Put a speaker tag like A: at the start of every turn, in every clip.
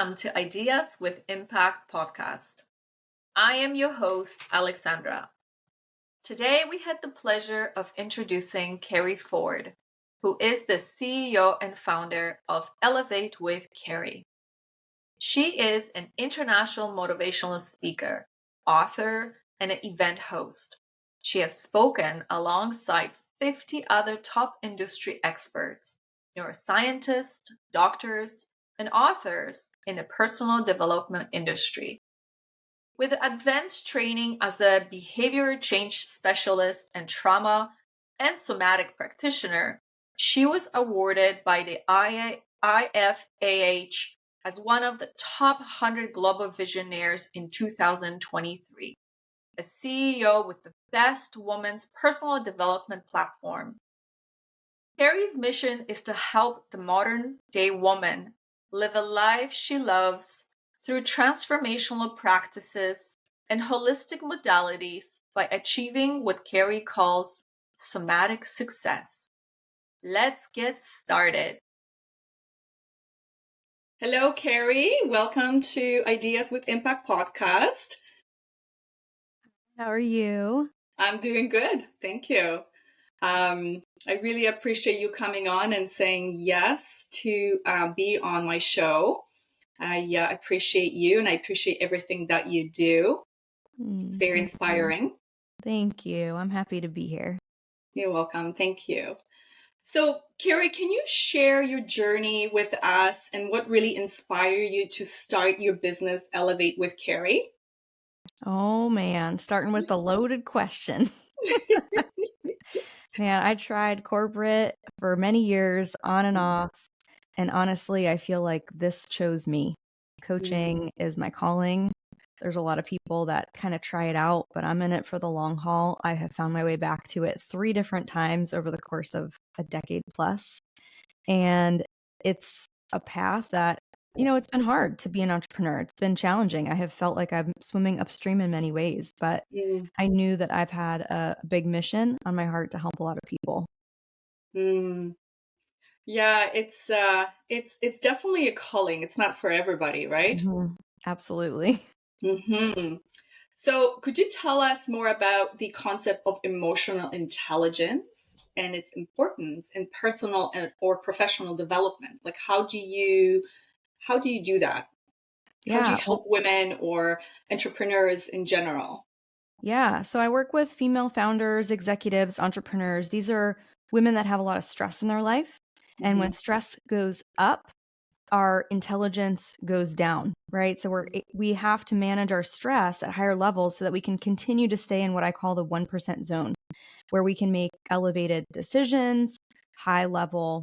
A: Welcome to Ideas with Impact podcast. I am your host, Alexandra. Today, we had the pleasure of introducing Kerry Ford, who is the CEO and founder of Elevate with Kerry. She is an international motivational speaker, author, and an event host. She has spoken alongside 50 other top industry experts, neuroscientists, doctors, and authors in the personal development industry. With advanced training as a behavior change specialist and trauma and somatic practitioner, she was awarded by the IFAH as one of the top 100 global visionaries in 2023, a CEO with the best women's personal development platform. Kerry's mission is to help the modern day woman live a life she loves through transformational practices and holistic modalities by achieving what Kerry calls somatic success. Let's get started. Hello, Kerry. Welcome to Ideas with Impact podcast.
B: How are you?
A: I'm doing good. Thank you. I really appreciate you coming on and saying yes to be on my show. I appreciate you and I appreciate everything that you do. It's very inspiring.
B: Thank you. I'm happy to be here.
A: You're welcome. Thank you. So, Kerry, can you share your journey with us and what really inspired you to start your business, Elevate with Kerry?
B: Oh, man. Starting with a loaded question. Man, I tried corporate for many years on and off. And honestly, I feel like this chose me. Coaching is my calling. There's a lot of people that kind of try it out, but I'm in it for the long haul. I have found my way back to it 3 different times over the course of a decade plus. And it's a path that, it's been hard to be an entrepreneur. It's been challenging. I have felt like I'm swimming upstream in many ways, but I knew that I've had a big mission on my heart to help a lot of people.
A: Yeah, it's definitely a calling. It's not for everybody, right?
B: Absolutely.
A: So could you tell us more about the concept of emotional intelligence and its importance in personal or professional development? Like how do you do that? How do you help women or entrepreneurs in general?
B: Yeah. So I work with female founders, executives, entrepreneurs. These are women that have a lot of stress in their life. And when stress goes up, our intelligence goes down, right? So we have to manage our stress at higher levels so that we can continue to stay in what I call the 1% zone, where we can make elevated decisions, high level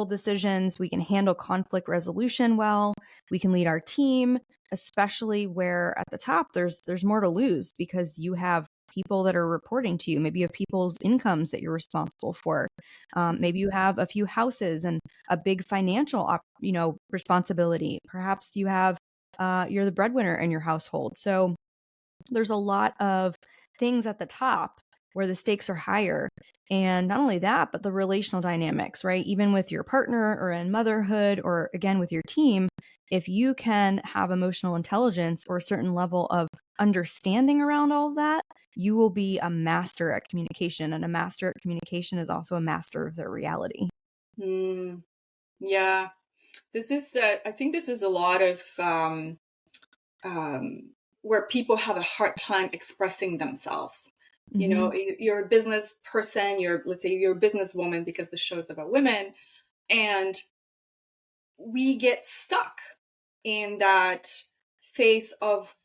B: decisions. We can handle conflict resolution well. We can lead our team, especially where at the top there's more to lose because you have people that are reporting to you. Maybe you have people's incomes that you're responsible for. Maybe you have a few houses and a big financial, responsibility. Perhaps you have, you're the breadwinner in your household. So there's a lot of things at the top where the stakes are higher. And not only that, but the relational dynamics, right? Even with your partner or in motherhood or again with your team, if you can have emotional intelligence or a certain level of understanding around all of that, you will be a master at communication. And a master at communication is also a master of their reality.
A: Yeah. I think this is a lot of where people have a hard time expressing themselves. You're a business person, let's say you're a businesswoman because the show is about women, and we get stuck in that phase of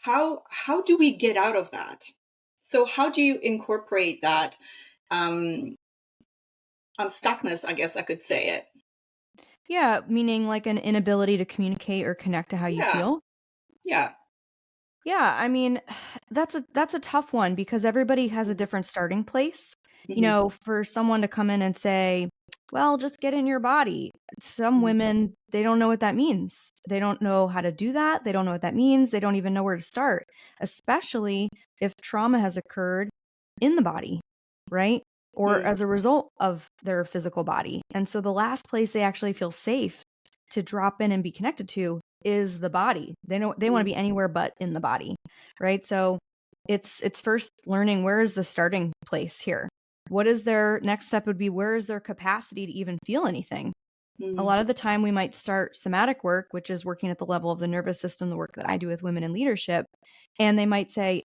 A: how do we get out of that? So how do you incorporate that unstuckness, I guess I could say it?
B: Yeah, meaning like an inability to communicate or connect to how you feel.
A: Yeah.
B: Yeah, I mean, that's a tough one because everybody has a different starting place. For someone to come in and say, well, just get in your body. Some women, they don't know what that means. They don't know how to do that. They don't know what that means. They don't even know where to start, especially if trauma has occurred in the body, right? Or as a result of their physical body. And so the last place they actually feel safe to drop in and be connected to is the body. They want to be anywhere but in the body, right? So it's first learning, where is the starting place here? What is their next step would be, where is their capacity to even feel anything? A lot of the time we might start somatic work, which is working at the level of the nervous system, the work that I do with women in leadership. And they might say,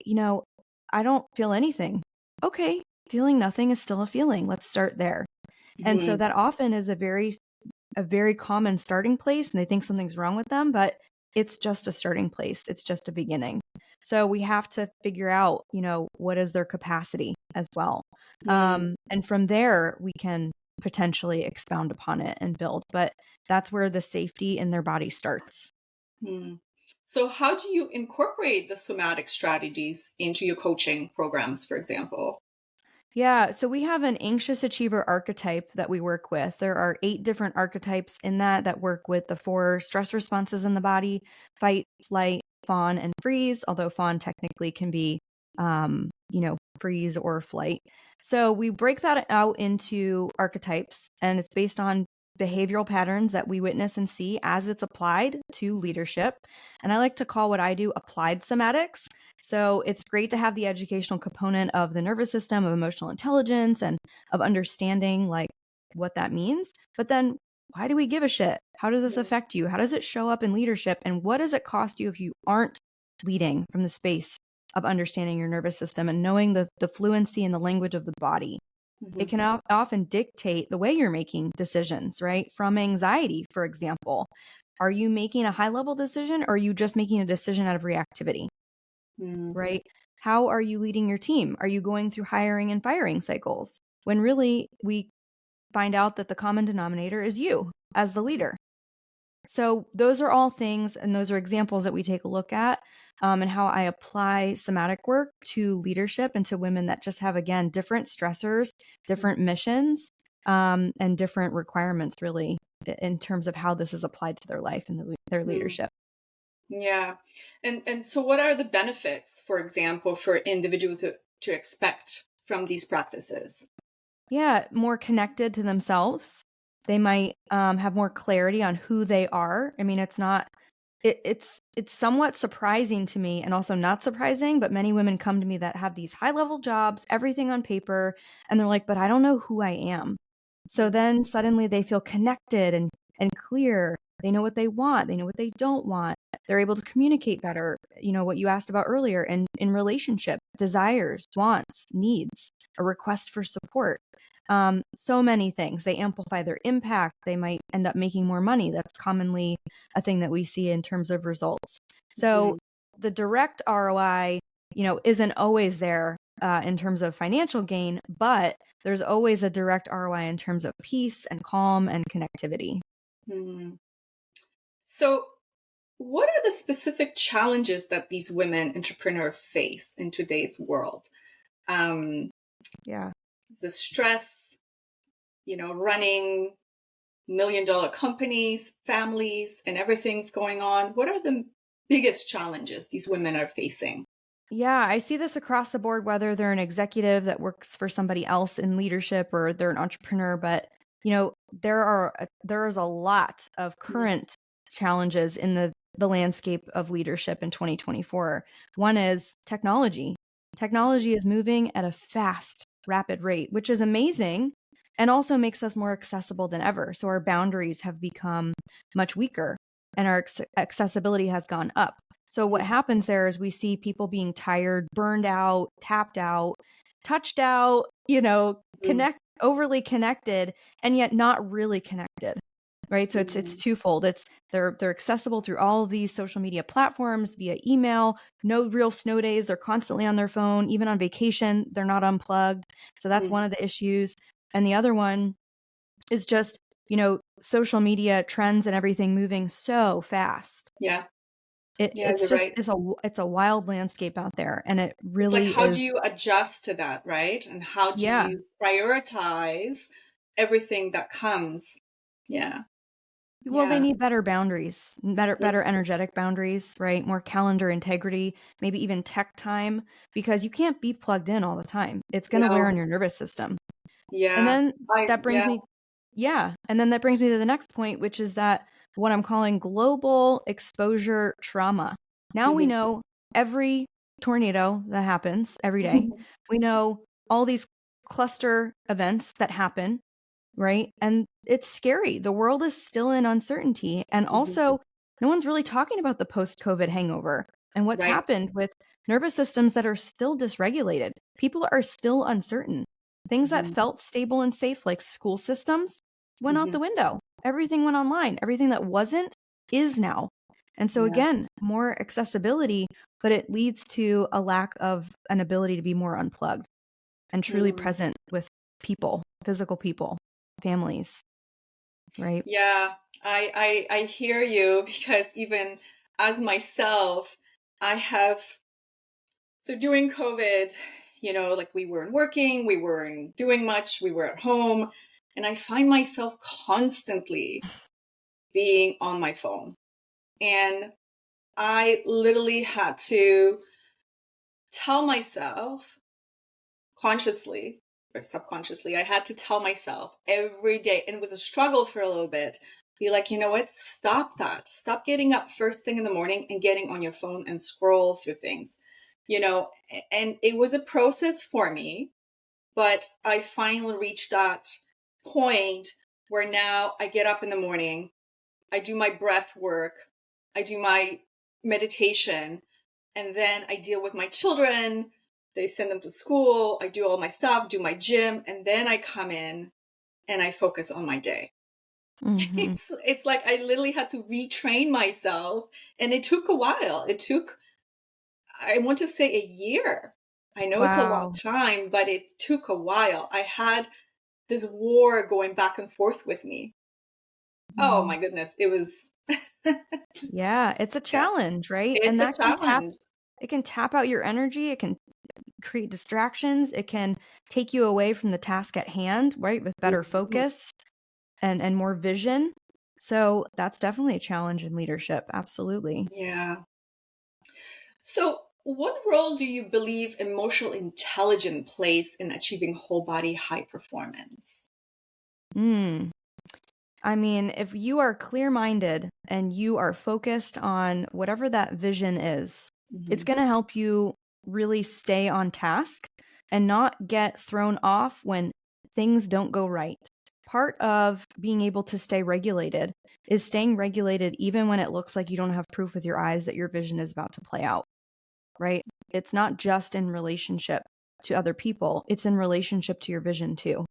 B: I don't feel anything. Okay, feeling nothing is still a feeling. Let's start there. And so that often is a very common starting place, and they think something's wrong with them, but it's just a starting place. It's just a beginning. So we have to figure out, what is their capacity as well. And from there, we can potentially expound upon it and build. But that's where the safety in their body starts.
C: So how do you incorporate the somatic strategies into your coaching programs, for example?
B: Yeah, so we have an anxious achiever archetype that we work with. There are 8 different archetypes in that work with the 4 stress responses in the body: fight, flight, fawn, and freeze, although fawn technically can be, freeze or flight. So we break that out into archetypes, and it's based on behavioral patterns that we witness and see as it's applied to leadership. And I like to call what I do applied somatics. So it's great to have the educational component of the nervous system, of emotional intelligence, and of understanding like what that means. But then why do we give a shit? How does this affect you? How does it show up in leadership? And what does it cost you if you aren't leading from the space of understanding your nervous system and knowing the fluency and the language of the body? It can often dictate the way you're making decisions, right? From anxiety, for example. Are you making a high level decision, or are you just making a decision out of reactivity? Right? How are you leading your team? Are you going through hiring and firing cycles when really we find out that the common denominator is you as the leader? So those are all things, and those are examples that we take a look at, and how I apply somatic work to leadership and to women that just have, again, different stressors, different missions, and different requirements, really, in terms of how this is applied to their life and their leadership.
C: Yeah. And so what are the benefits, for example, for individuals to expect from these practices?
B: Yeah, more connected to themselves. They might have more clarity on who they are. I mean, it's somewhat surprising to me, and also not surprising, but many women come to me that have these high level jobs, everything on paper, and they're like, but I don't know who I am. So then suddenly they feel connected and clear. They know what they want. They know what they don't want. They're able to communicate better. What you asked about earlier, in relationship, desires, wants, needs, a request for support. So many things. They amplify their impact. They might end up making more money. That's commonly a thing that we see in terms of results. So the direct ROI, isn't always there in terms of financial gain, but there's always a direct ROI in terms of peace and calm and connectivity.
C: So what are the specific challenges that these women entrepreneurs face in today's world? The stress, running $1 million companies, families, and everything's going on. What are the biggest challenges these women are facing?
B: Yeah, I see this across the board, whether they're an executive that works for somebody else in leadership or they're an entrepreneur. But, there is a lot of current challenges in the landscape of leadership in 2024. One is technology. Technology is moving at a fast, rapid rate, which is amazing and also makes us more accessible than ever. So our boundaries have become much weaker and our accessibility has gone up. So what happens there is we see people being tired, burned out, tapped out, touched out, overly connected, and yet not really connected. Right. So it's twofold. They're accessible through all of these social media platforms via email, no real snow days. They're constantly on their phone, even on vacation, they're not unplugged. So that's one of the issues. And the other one is just, social media trends and everything moving so fast.
C: Yeah.
B: It's just right. It's a wild landscape out there, and it really
C: it's like, how do you adjust to that, right? And how do you prioritize everything that comes? Yeah.
B: Well, they need better boundaries, better energetic boundaries, right? More calendar integrity, maybe even tech time, because you can't be plugged in all the time. It's going to wear on your nervous system.
C: Yeah.
B: And then that brings me, and then that brings me to the next point, which is that what I'm calling global exposure trauma. Now we know every tornado that happens every day. We know all these cluster events that happen, right? And it's scary. The world is still in uncertainty. And also, no one's really talking about the post-COVID hangover and what's
C: Right.
B: happened with nervous systems that are still dysregulated. People are still uncertain. Things that felt stable and safe, like school systems, went out the window. Everything went online. Everything that wasn't is now. And so,
C: Yeah.
B: again, more accessibility, but it leads to a lack of an ability to be more unplugged and truly present with people, physical people, families, right?
C: Yeah, I hear you, because even as myself, I have, so during COVID, like we weren't working, we weren't doing much, we were at home, and I find myself constantly being on my phone. And I literally had to tell myself consciously or subconsciously, I had to tell myself every day, and it was a struggle for a little bit, be like, you know what, stop that. Stop getting up first thing in the morning and getting on your phone and scroll through things, and it was a process for me, but I finally reached that point where now I get up in the morning, I do my breath work, I do my meditation, and then I deal with my children. They send them to school. I do all my stuff, do my gym, and then I come in and I focus on my day.
B: Mm-hmm.
C: It's like I literally had to retrain myself, and it took a while. It took, I want to say, a year. I know it's a long
B: Wow.
C: time, but it took a while. I had this war going back and forth with me. Oh my goodness, it was
B: Yeah, it's a
C: yeah,
B: challenge, right?
C: it's
B: And
C: a
B: that can
C: challenge.
B: tap out your energy. It can create distractions. It can take you away from the task at hand, right? With better
C: Mhm.
B: focus and more vision. So that's definitely a challenge in leadership. Absolutely.
C: Yeah. So, what role do you believe emotional intelligence plays in achieving whole body high performance?
B: Mm. I mean, if you are clear-minded and you are focused on whatever that vision is, it's
C: Hmm.
B: going to help you really stay on task and not get thrown off when things don't go right. Part of being able to stay regulated is staying regulated even when it looks like you don't have proof with your eyes that your vision is about to play out, right? It's not just in relationship to other people, it's in relationship to your vision too.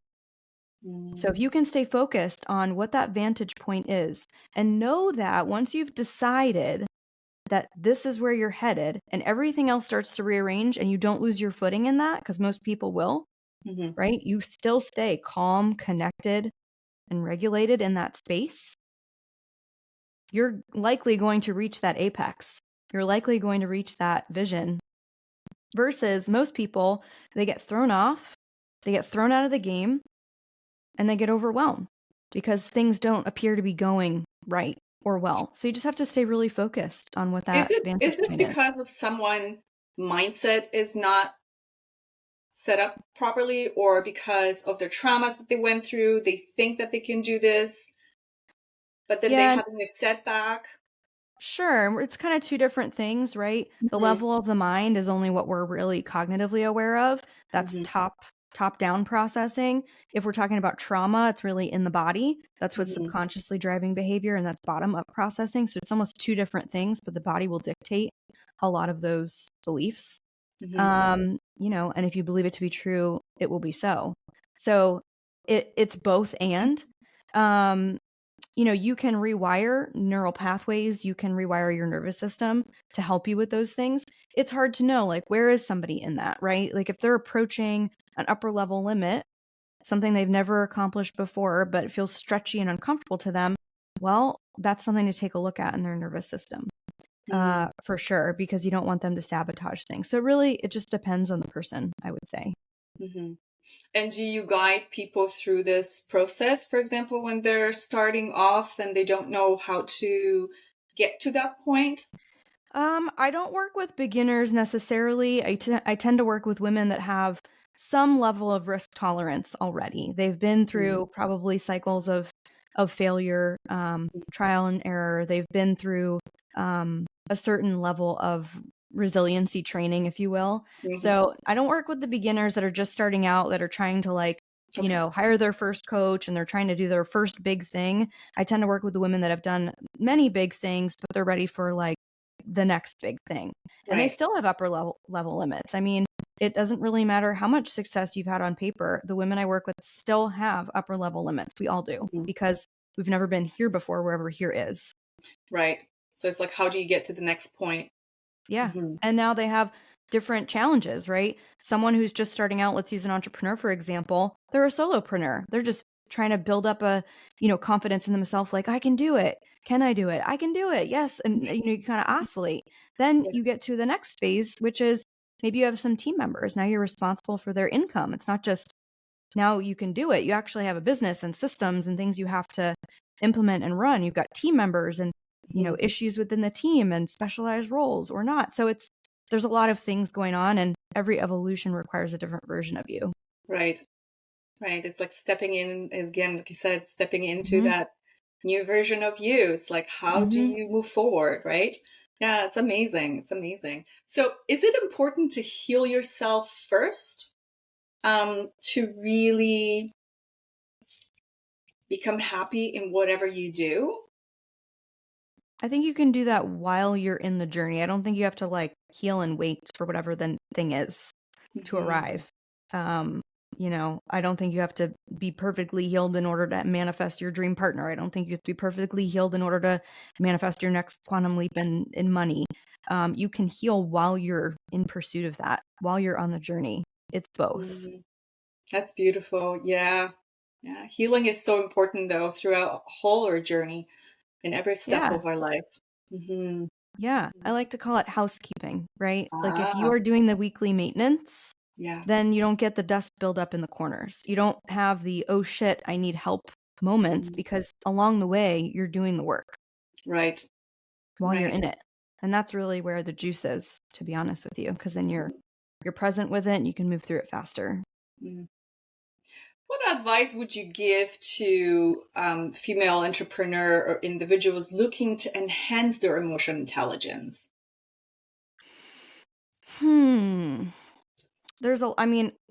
B: So if you can stay focused on what that vantage point is and know that once you've decided that this is where you're headed and everything else starts to rearrange and you don't lose your footing in that, because most people will,
C: Hmm.
B: right? You still stay calm, connected, and regulated in that space. You're likely going to reach that apex. You're likely going to reach that vision versus most people, they get thrown off, they get thrown out of the game, and they get overwhelmed because things don't appear to be going right or well. So you just have to stay really focused on what
C: Is
B: that
C: it
B: vantage
C: is this
B: point is.
C: because of someone mindset is not set up properly, or because of their traumas that they went through? They think that they can do this, but then they
B: Yeah,
C: having a setback.
B: sure. It's kind of two different things, right? The
C: Hmm.
B: level of the mind is only what we're really cognitively aware of. That's
C: Hmm.
B: top down processing. If we're talking about trauma, it's really in the body. That's what's
C: Hmm.
B: subconsciously driving behavior, and that's bottom up processing. So it's almost two different things, but the body will dictate a lot of those beliefs.
C: Hmm.
B: And if you believe it to be true, it will be so. So it's both and. Um, you can rewire neural pathways, you can rewire your nervous system to help you with those things. It's hard to know, like, where is somebody in that, right? Like, if they're approaching an upper level limit, something they've never accomplished before, but it feels stretchy and uncomfortable to them, well, that's something to take a look at in their nervous system, for sure, because you don't want them to sabotage things. So really, it just depends on the person, I would say.
C: Hmm. And do you guide people through this process, for example, when they're starting off and they don't know how to get to that point?
B: I don't work with beginners necessarily. I tend to work with women that have some level of risk tolerance already. They've been
C: Mhm.
B: through probably cycles of of failure, trial and error. They've been through a certain level of resiliency training, if you will. So I don't work with the beginners that are just starting out, that are trying to hire their first coach and they're trying to do their first big thing. I tend to work with the women that have done many big things, but they're ready for the next big thing. And they still have upper level limits. I mean, it doesn't really matter how much success you've had on paper. The women I work with still have upper level limits. We all do, because we've never been here before, wherever here is.
C: Right. So it's like, how do you get to the next point?
B: Yeah. And now they have different challenges, right? Someone who's just starting out, let's use an entrepreneur, for example, they're a solopreneur. They're just trying to build up a, confidence in themselves. Like, I can do it. Can I do it? I can do it. Yes. And, you kind of oscillate. Then you get to the next phase, which is maybe you have some team members. Now you're responsible for their income. It's not just now you can do it. You actually have a business and systems and things you have to implement and run. You've got team members and issues within the team and specialized roles or not. So there's a lot of things going on, and every evolution requires a different version of you.
C: Right. It's like stepping in, again, like you said, stepping into that new version of you. It's like, how do you move forward? Right. Yeah. It's amazing. So is it important to heal yourself first, to really become happy in whatever you do?
B: I think you can do that while you're in the journey. I don't think you have to heal and wait for whatever the thing is to arrive. I don't think you have to be perfectly healed in order to manifest your dream partner. I don't think you have to be perfectly healed in order to manifest your next quantum leap in money. You can heal while you're in pursuit of that, while you're on the journey. It's both.
C: That's beautiful. Yeah. Healing is so important, though, throughout whole our journey, in every step of our life.
B: Yeah. I like to call it housekeeping, right? Like if you are doing the weekly maintenance, then you don't get the dust buildup in the corners. You don't have the, oh shit, I need help moments, because along the way, you're doing the work.
C: Right.
B: While you're in it. And that's really where the juice is, to be honest with you, because then you're present with it and you can move through it faster.
C: What advice would you give to female entrepreneur or individuals looking to enhance their emotional intelligence?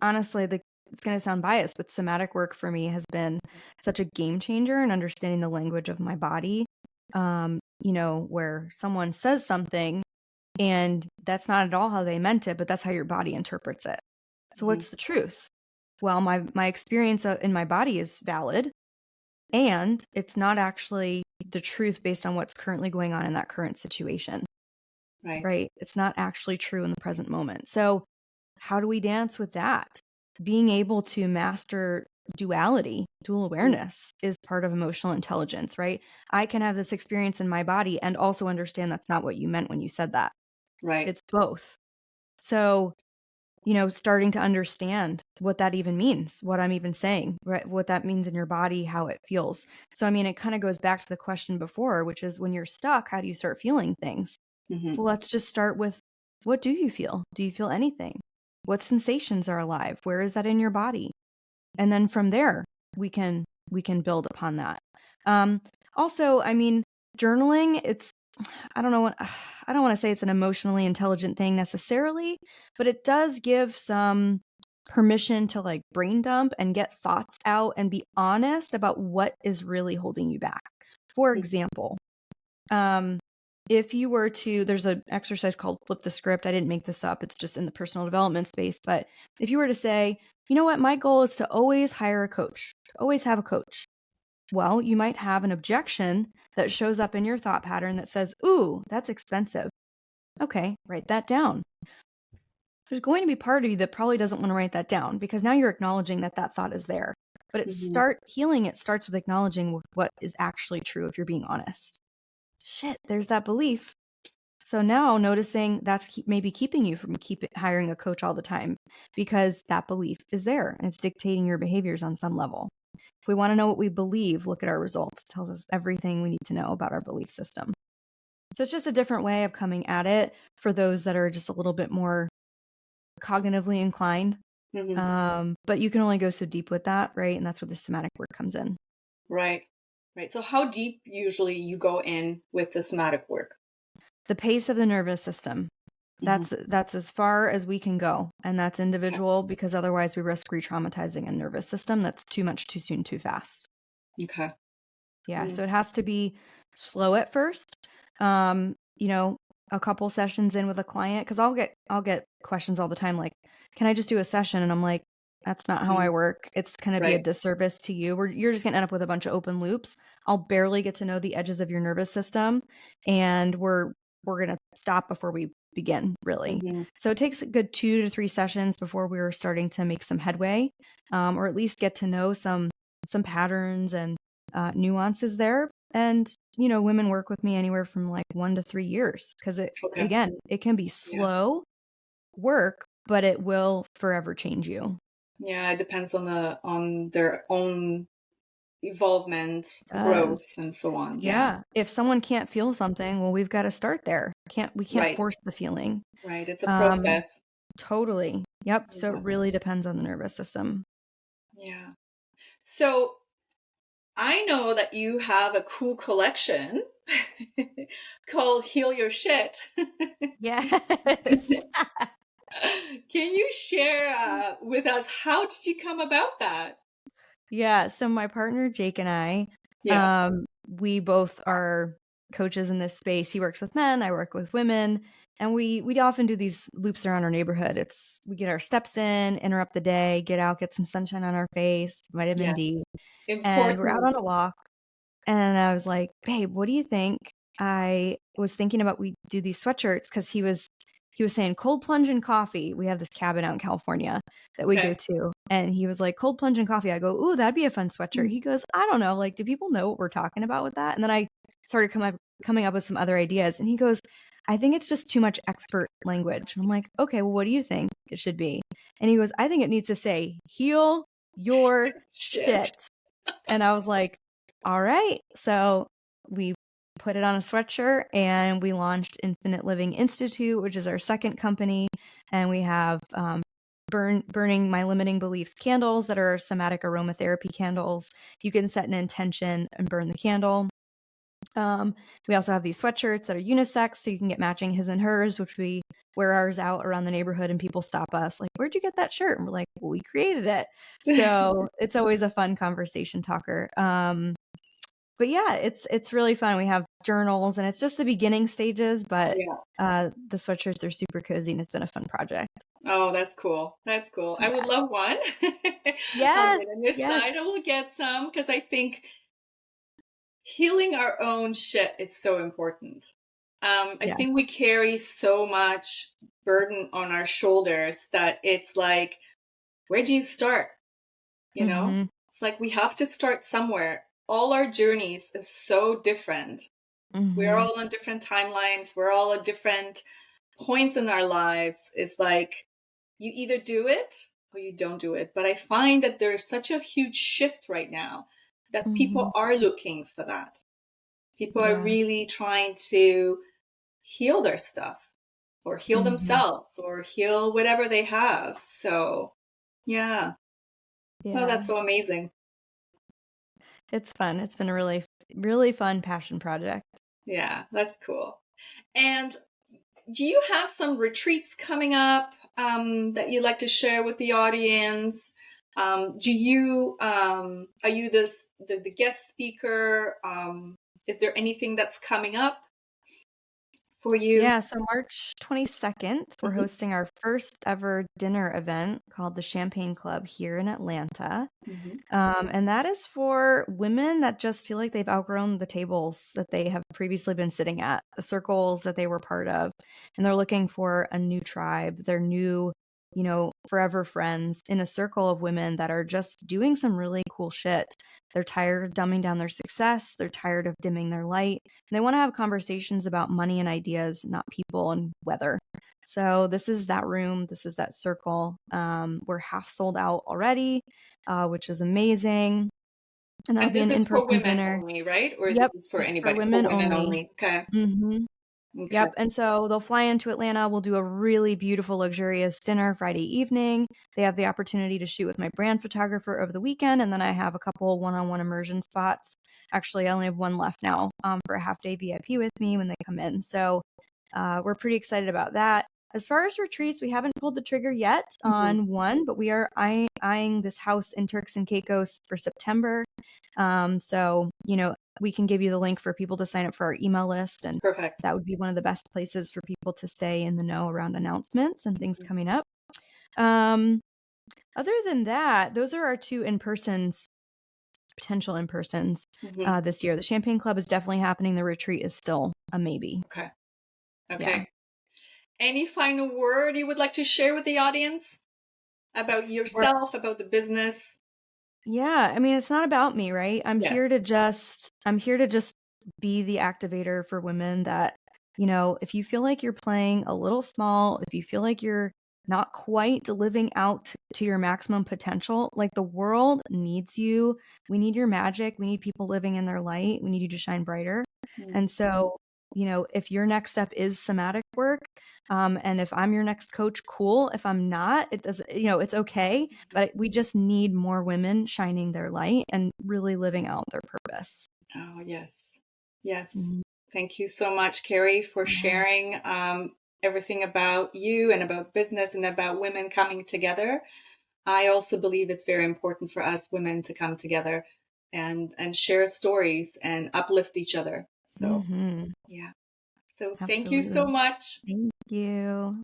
B: Honestly, it's going to sound biased, but somatic work for me has been such a game changer in understanding the language of my body. Where someone says something and that's not at all how they meant it, but that's how your body interprets it. So what's the truth? Well, my experience in my body is valid, and it's not actually the truth based on what's currently going on in that current situation. Right? It's not actually true in the present moment. So how do we dance with that? Being able to master dual awareness is part of emotional intelligence, right? I can have this experience in my body and also understand that's not what you meant when you said that.
C: Right.
B: It's both. So, starting to understand what that even means, what I'm even saying, right? What that means in your body, how it feels. So, it kind of goes back to the question before, which is when you're stuck, how do you start feeling things? Well, let's just start with, what do you feel? Do you feel anything? What sensations are alive? Where is that in your body? And then from there, we can build upon that. Also, journaling, I don't want to say it's an emotionally intelligent thing necessarily, but it does give some permission to brain dump and get thoughts out and be honest about what is really holding you back. For example, if you were to, there's an exercise called flip the script. I didn't make this up. It's just in the personal development space. But if you were to say, you know what, my goal is to always hire a coach, to always have a coach. Well, you might have an objection that shows up in your thought pattern that says, ooh, that's expensive. Okay, write that down. There's going to be part of you that probably doesn't want to write that down, because now you're acknowledging that thought is there. But healing, it starts with acknowledging what is actually true if you're being honest. Shit, there's that belief. So now noticing that's maybe keeping you from hiring a coach all the time, because that belief is there and it's dictating your behaviors on some level. If we want to know what we believe, look at our results. It tells us everything we need to know about our belief system. So it's just a different way of coming at it for those that are just a little bit more cognitively inclined. But you can only go so deep with that, right? And that's where the somatic work comes in.
C: Right. Right. So how deep usually you go in with the somatic work?
B: The pace of the nervous system. That's as far as we can go. And that's individual because otherwise we risk re-traumatizing a nervous system that's too much, too soon, too fast.
C: Okay.
B: Yeah. So it has to be slow at first. A couple sessions in with a client, because I'll get questions all the time like, can I just do a session? And I'm like, that's not how I work. It's going to be a disservice to you. You're just going to end up with a bunch of open loops. I'll barely get to know the edges of your nervous system, and we're going to stop before we begin, really. So it takes a good 2 to 3 sessions before we're starting to make some headway, or at least get to know some patterns and nuances there. And, women work with me anywhere from like 1 to 3 years because again, it can be slow work, but it will forever change you.
C: Yeah, it depends on their own evolvement, growth, and so on.
B: Yeah. If someone can't feel something, well, we've got to start there. We can't force the feeling.
C: Right. It's a process.
B: Totally. Yep. So it really depends on the nervous system.
C: Yeah. So I know that you have a cool collection called Heal Your Shit.
B: Yes.
C: Can you share with us, how did you come about that?
B: Yeah. So my partner, Jake, and I, we both are coaches in this space. He works with men, I work with women. And we often do these loops around our neighborhood. We get our steps in, interrupt the day, get out, get some sunshine on our face, vitamin D. And we're out on a walk. And I was like, babe, what do you think? I was thinking about, we do these sweatshirts because he was saying cold plunge and coffee. We have this cabin out in California that we go to. And he was like, cold plunge and coffee. I go, ooh, that'd be a fun sweatshirt. He goes, I don't know. Like, do people know what we're talking about with that? And then I started coming up with some other ideas. And he goes, I think it's just too much expert language. I'm like, okay, well, what do you think it should be? And he goes, I think it needs to say, heal your shit. And I was like, all right. So we put it on a sweatshirt and we launched Infinite Living Institute, which is our second company. And we have burning my limiting beliefs candles that are somatic aromatherapy candles. You can set an intention and burn the candle. We also have these sweatshirts that are unisex, so you can get matching his and hers, which we wear ours out around the neighborhood and people stop us like, where'd you get that shirt? And we're like, well, we created it. So it's always a fun conversation talker. But yeah, it's really fun. We have journals and it's just the beginning stages, but the sweatshirts are super cozy and it's been a fun project.
C: Oh, that's cool. That's cool. Yeah. I would love one.
B: Yes.
C: On this side, I will get some because I think healing our own shit is so important. I think we carry so much burden on our shoulders that it's like, where do you start? You know, it's like we have to start somewhere. All our journeys is so different. We're all on different timelines. We're all at different points in our lives. It's like you either do it or you don't do it. But I find that there's such a huge shift right now that people are looking for that. People are really trying to heal their stuff or heal themselves or heal whatever they have. So, yeah. Oh, that's so amazing.
B: It's fun. It's been a really, really fun passion project.
C: Yeah, that's cool. And do you have some retreats coming up that you'd like to share with the audience? Are you the guest speaker? Is there anything that's coming up for you?
B: Yeah, so March 22nd, we're hosting our first ever dinner event called the Champagne Club here in Atlanta. And that is for women that just feel like they've outgrown the tables that they have previously been sitting at, the circles that they were part of, and they're looking for a new tribe, their new, forever friends in a circle of women that are just doing some really cool shit. They're tired of dumbing down their success. They're tired of dimming their light. And they want to have conversations about money and ideas, not people and weather. So this is that room. This is that circle. We're half sold out already, which is amazing. And that'll be an in-person
C: for women
B: dinner.
C: only, right? Or
B: Yep,
C: this is for
B: it's
C: anybody?
B: For women,
C: only.
B: only.
C: Okay. Okay.
B: Yep. And so they'll fly into Atlanta. We'll do a really beautiful, luxurious dinner Friday evening. They have the opportunity to shoot with my brand photographer over the weekend. And then I have a couple one-on-one immersion spots. Actually, I only have one left now for a half-day VIP with me when they come in. So we're pretty excited about that. As far as retreats, we haven't pulled the trigger yet on one, but we are eyeing this house in Turks and Caicos for September. So, we can give you the link for people to sign up for our email list. And
C: Perfect.
B: that would be one of the best places for people to stay in the know around announcements and things coming up. Other than that, those are our two potential in-persons this year. The Champagne Club is definitely happening. The retreat is still a maybe.
C: Okay.
B: Yeah.
C: Any final word you would like to share with the audience about yourself, about the business?
B: Yeah, I mean, it's not about me, right? I'm here to just be the activator for women that, if you feel like you're playing a little small, if you feel like you're not quite living out to your maximum potential, like the world needs you. We need your magic. We need people living in their light. We need you to shine brighter. And so, if your next step is somatic work, and if I'm your next coach, cool. If I'm not, it doesn't, it's okay. But we just need more women shining their light and really living out their purpose.
C: Oh, yes. Yes. Thank you so much, Kerry, for sharing everything about you and about business and about women coming together. I also believe it's very important for us women to come together and share stories and uplift each other. So, yeah. So thank you so much.
B: Thank you.